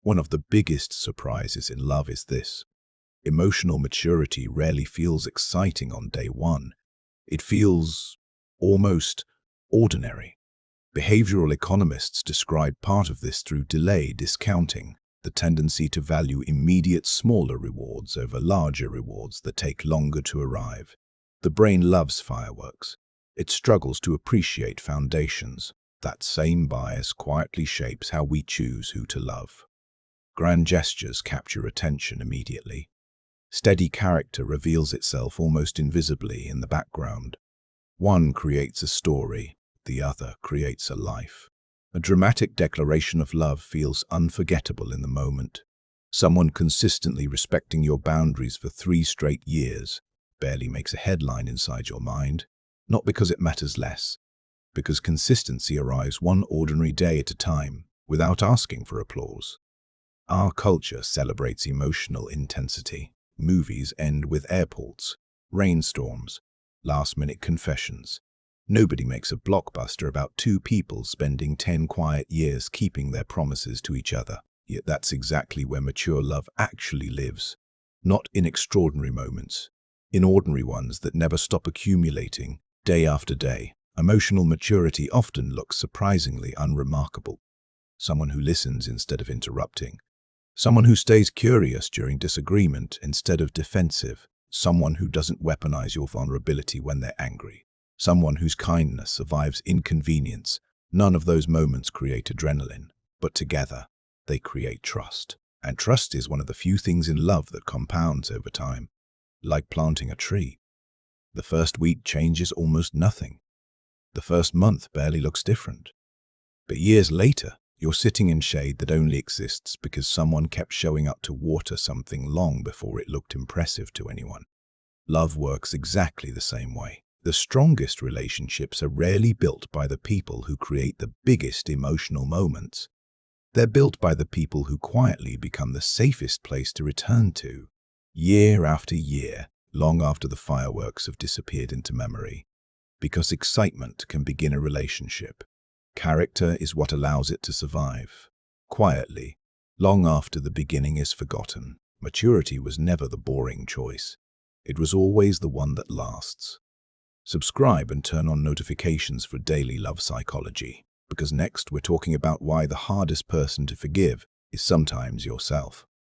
One of the biggest surprises in love is this. Emotional maturity rarely feels exciting on day one. It feels almost ordinary. Behavioral economists describe part of this through delay discounting, the tendency to value immediate smaller rewards over larger rewards that take longer to arrive. The brain loves fireworks. It struggles to appreciate foundations. That same bias quietly shapes how we choose who to love. Grand gestures capture attention immediately. Steady character reveals itself almost invisibly in the background. One creates a story, the other creates a life. A dramatic declaration of love feels unforgettable in the moment. Someone consistently respecting your boundaries for 3 straight years barely makes a headline inside your mind, not because it matters less, because consistency arrives one ordinary day at a time, without asking for applause. Our culture celebrates emotional intensity. Movies end with airports, rainstorms, last-minute confessions. Nobody makes a blockbuster about 2 people spending 10 quiet years keeping their promises to each other. Yet that's exactly where mature love actually lives. Not in extraordinary moments, in ordinary ones that never stop accumulating, day after day. Emotional maturity often looks surprisingly unremarkable. Someone who listens instead of interrupting. Someone who stays curious during disagreement instead of defensive. Someone who doesn't weaponize your vulnerability when they're angry. Someone whose kindness survives inconvenience. None of those moments create adrenaline, but together, they create trust. And trust is one of the few things in love that compounds over time. Like planting a tree. The first week changes almost nothing. The first month barely looks different. But years later, you're sitting in shade that only exists because someone kept showing up to water something long before it looked impressive to anyone. Love works exactly the same way. The strongest relationships are rarely built by the people who create the biggest emotional moments. They're built by the people who quietly become the safest place to return to, year after year, long after the fireworks have disappeared into memory. Because excitement can begin a relationship. Character is what allows it to survive. Quietly, long after the beginning is forgotten. Maturity was never the boring choice. It was always the one that lasts. Subscribe and turn on notifications for daily love psychology, because next we're talking about why the hardest person to forgive is sometimes yourself.